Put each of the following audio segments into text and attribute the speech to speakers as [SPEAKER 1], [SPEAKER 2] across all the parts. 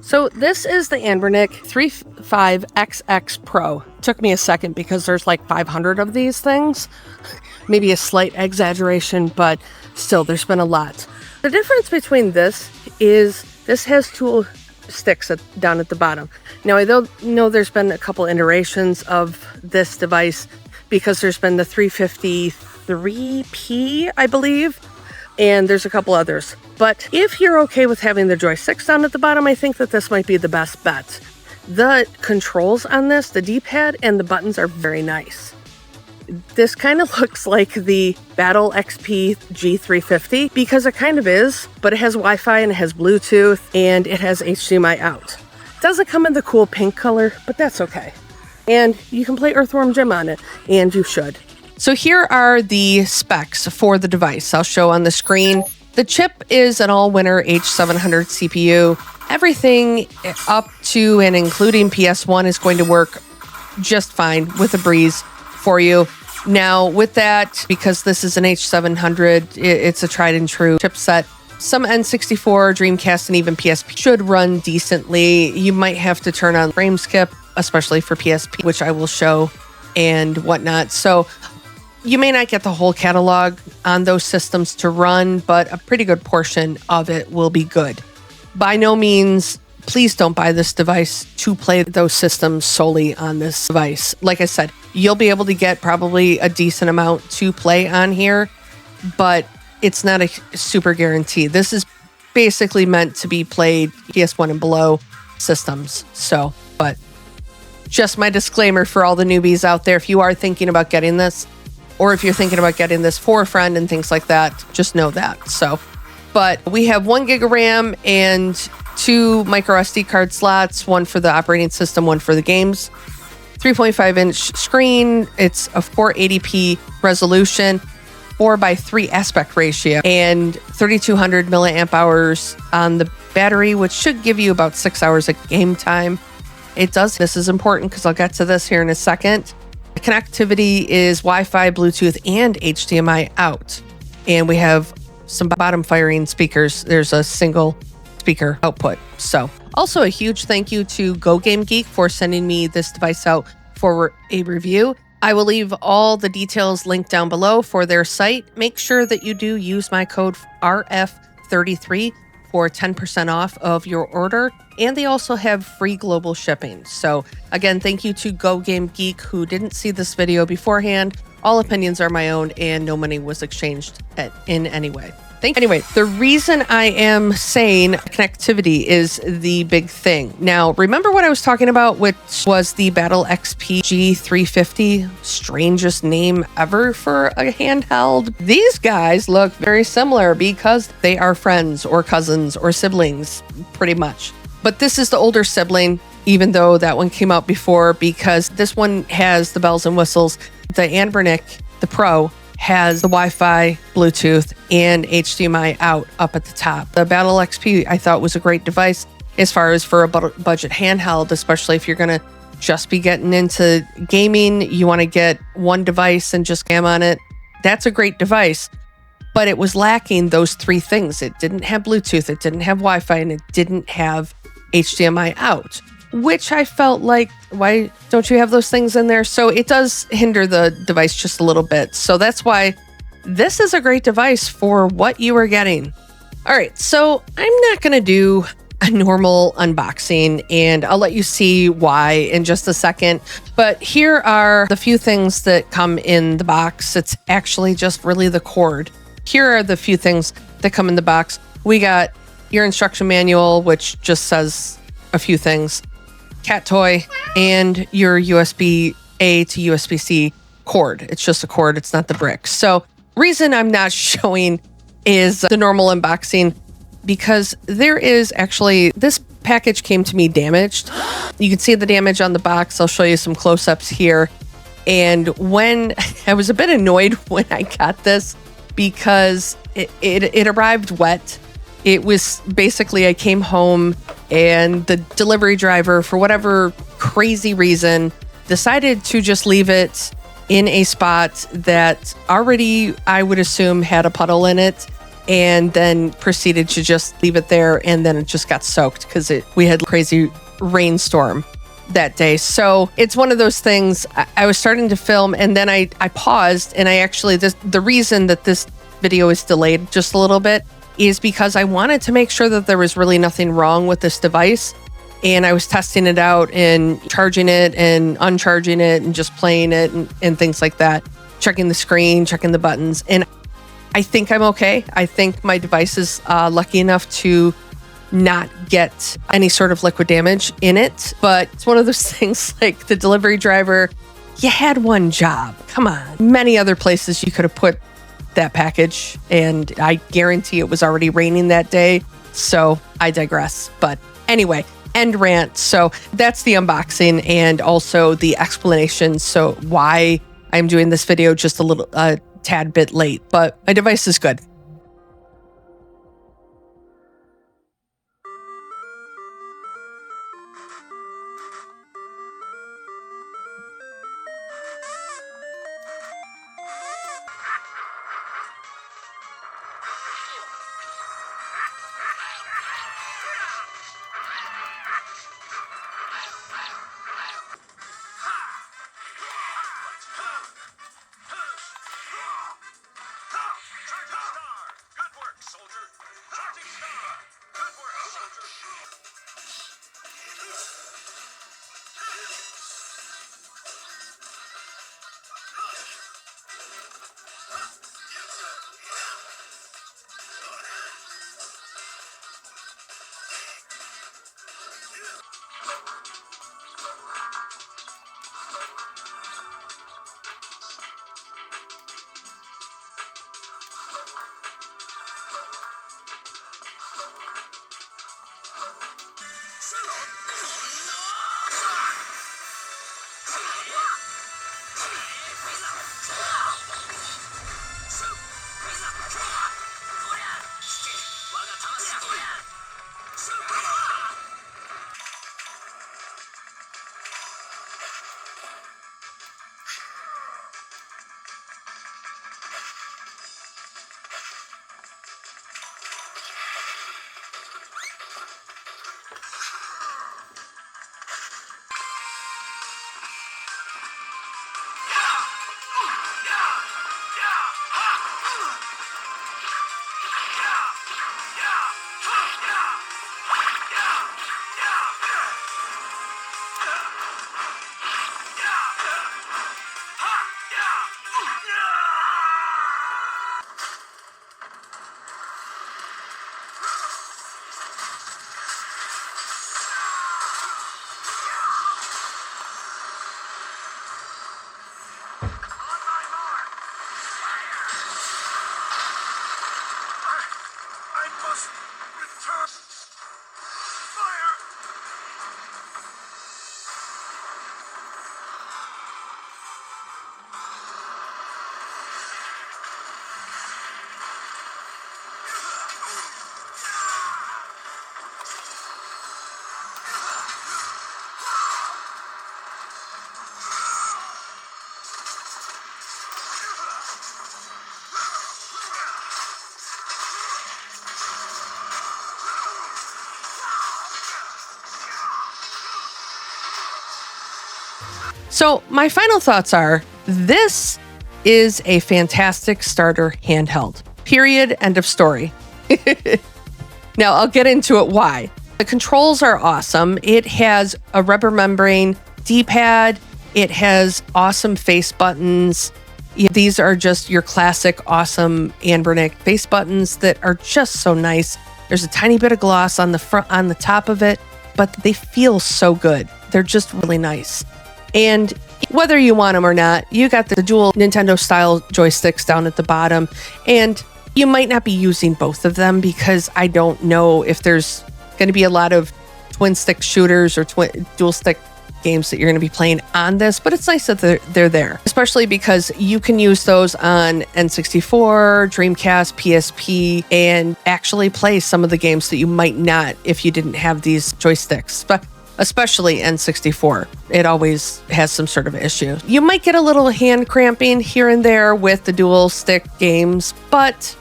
[SPEAKER 1] So this is the Anbernic RG35XX Pro. Took me a second because there's like 500 of these things. Maybe a slight exaggeration, but still there's been a lot. The difference between this is this has two sticks down at the bottom. Now I know there's been a couple iterations of this device because there's been the 353P, I believe, and there's a couple others. But if you're okay with having the joysticks down at the bottom, I think that this might be the best bet. The controls on this, the D-pad and the buttons are very nice. This kind of looks like the BatleXP G350 because it kind of is, but it has Wi-Fi and it has Bluetooth and it has HDMI out. It doesn't come in the cool pink color, but that's okay. And you can play Earthworm Jim on it, and you should. So here are the specs for the device. I'll show on the screen. The chip is an all-winner H700 CPU. Everything up to and including PS1 is going to work just fine with a breeze for you. Now, with that, because this is an H700, it's a tried and true chipset. Some N64, Dreamcast, and even PSP should run decently. You might have to turn on frame skip, especially for PSP, which I will show and whatnot. So you may not get the whole catalog on those systems to run, but a pretty good portion of it will be good. By no means, please don't buy this device to play those systems solely on this device. Like I said, you'll be able to get probably a decent amount to play on here, but it's not a super guarantee. This is basically meant to be played PS1 and below systems. So, but just my disclaimer for all the newbies out there, if you are thinking about getting this, or if you're thinking about getting this for a friend and things like that, just know that. So, but we have 1 gig of RAM and 2 micro SD card slots, one for the operating system, one for the games. 3.5-inch screen. It's a 480p resolution, 4:3 aspect ratio, and 3,200 milliamp hours on the battery, which should give you about 6 hours of game time. This is important because I'll get to this here in a second. The connectivity is Wi-Fi, Bluetooth, and HDMI out. And we have some bottom firing speakers. There's a single speaker output. So also a huge thank you to GoGameGeek for sending me this device out for a review. I will leave all the details linked down below for their site. Make sure that you do use my code RF33 for 10% off of your order. And they also have free global shipping. So again, thank you to GoGameGeek who didn't see this video beforehand. All opinions are my own and no money was exchanged in any way. Anyway, the reason I am saying connectivity is the big thing. Now, remember what I was talking about, which was the BatleXP G350? Strangest name ever for a handheld. These guys look very similar because they are friends or cousins or siblings, pretty much. But this is the older sibling, even though that one came out before, because this one has the bells and whistles. The Anbernic, the Pro, has the Wi-Fi, Bluetooth, and HDMI out up at the top. The BatleXP I thought was a great device as far as for a budget handheld, especially if you're going to just be getting into gaming. You want to get one device and just game on it. That's a great device, but it was lacking those three things. It didn't have Bluetooth, it didn't have Wi-Fi, and it didn't have HDMI out, which I felt like, why don't you have those things in there? So it does hinder the device just a little bit. So that's why this is a great device for what you are getting. All right, so I'm not going to do a normal unboxing, and I'll let you see why in just a second. But here are the few things that come in the box. It's actually just really the cord. Here are the few things that come in the box. We got your instruction manual, which just says a few things, cat toy, and your USB-A to USB-C cord. It's just a cord, it's not the brick. So reason I'm not showing is the normal unboxing, because there is actually, this package came to me damaged. You can see the damage on the box. I'll show you some close-ups here. And when I was a bit annoyed when I got this, because it arrived wet. It was basically, I came home and the delivery driver, for whatever crazy reason, decided to just leave it in a spot that already, I would assume, had a puddle in it. and then proceeded to just leave it there, and then it just got soaked because we had crazy rainstorm that day. So it's one of those things. I was starting to film, and then I paused, and I actually, the reason that this video is delayed just a little bit is because I wanted to make sure that there was really nothing wrong with this device. And I was testing it out and charging it and uncharging it and just playing it and things like that, checking the screen, checking the buttons. And I think I'm okay. I think my device is lucky enough to not get any sort of liquid damage in it. But it's one of those things like the delivery driver, you had one job. Come on. Many other places you could have put that package. And I guarantee it was already raining that day. So I digress. But anyway, end rant. So that's the unboxing and also the explanation. So why I'm doing this video just a tad bit late, but my device is good. So my final thoughts are, this is a fantastic starter handheld. Period. End of story. Now I'll get into it why. The controls are awesome. It has a rubber membrane D-pad. It has awesome face buttons. These are just your classic awesome Anbernic face buttons that are just so nice. There's a tiny bit of gloss on the front, on the top of it, but they feel so good. They're just really nice. And whether you want them or not, you got the dual Nintendo style joysticks down at the bottom, and you might not be using both of them because I don't know if there's going to be a lot of twin stick shooters or dual stick games that you're going to be playing on this, but it's nice that they're there, especially because you can use those on N64, Dreamcast, PSP, and actually play some of the games that you might not if you didn't have these joysticks. But especially N64, it always has some sort of issue. You might get a little hand cramping here and there with the dual stick games, but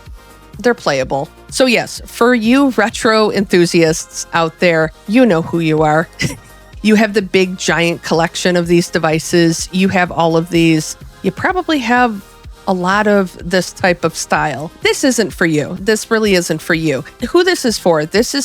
[SPEAKER 1] they're playable. So yes, for you retro enthusiasts out there, you know who you are. You have the big giant collection of these devices. You have all of these. You probably have a lot of this type of style. This isn't for you. This really isn't for you. Who this is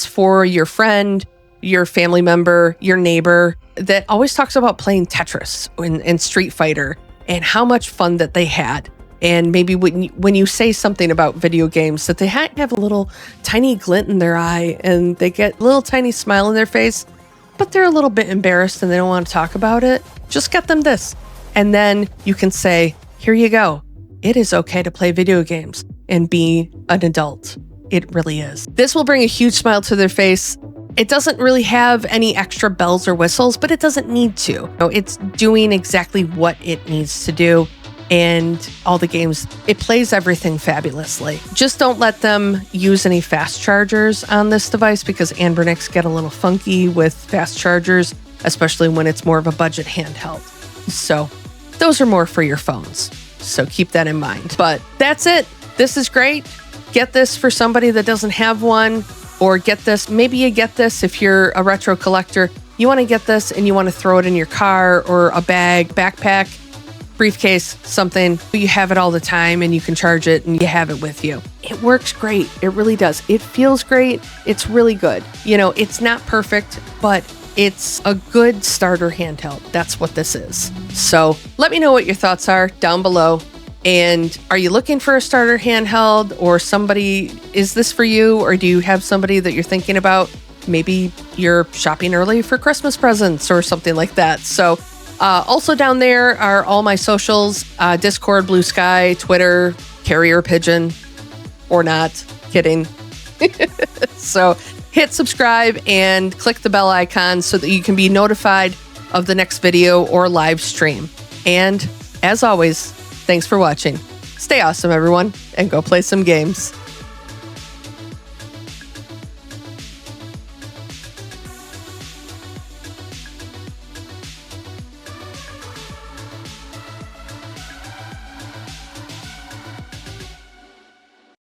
[SPEAKER 1] for your friend, your family member, your neighbor that always talks about playing Tetris and Street Fighter and how much fun that they had. And maybe when you say something about video games, that they have a little tiny glint in their eye and they get a little tiny smile in their face, but they're a little bit embarrassed and they don't want to talk about it. Just get them this. And then you can say, here you go. It is okay to play video games and be an adult. It really is. This will bring a huge smile to their face. It doesn't really have any extra bells or whistles, but it doesn't need to. It's doing exactly what it needs to do. And all the games, it plays everything fabulously. Just don't let them use any fast chargers on this device because Anbernics get a little funky with fast chargers, especially when it's more of a budget handheld. So those are more for your phones. So keep that in mind. But that's it. This is great. Get this for somebody that doesn't have one, or get this. Maybe you get this if you're a retro collector. You want to get this and you want to throw it in your car or a bag, backpack, briefcase, something. You have it all the time and you can charge it and you have it with you. It works great. It really does. It feels great. It's really good. It's not perfect, but it's a good starter handheld. That's what this is. So let me know what your thoughts are down below. And are you looking for a starter handheld, or is this for you? Or do you have somebody that you're thinking about? Maybe you're shopping early for Christmas presents or something like that. So also down there are all my socials, Discord, Bluesky, Twitter, Carrier Pigeon, or not. Kidding. So hit subscribe and click the bell icon so that you can be notified of the next video or live stream. And as always, thanks for watching. Stay awesome, everyone, and go play some games.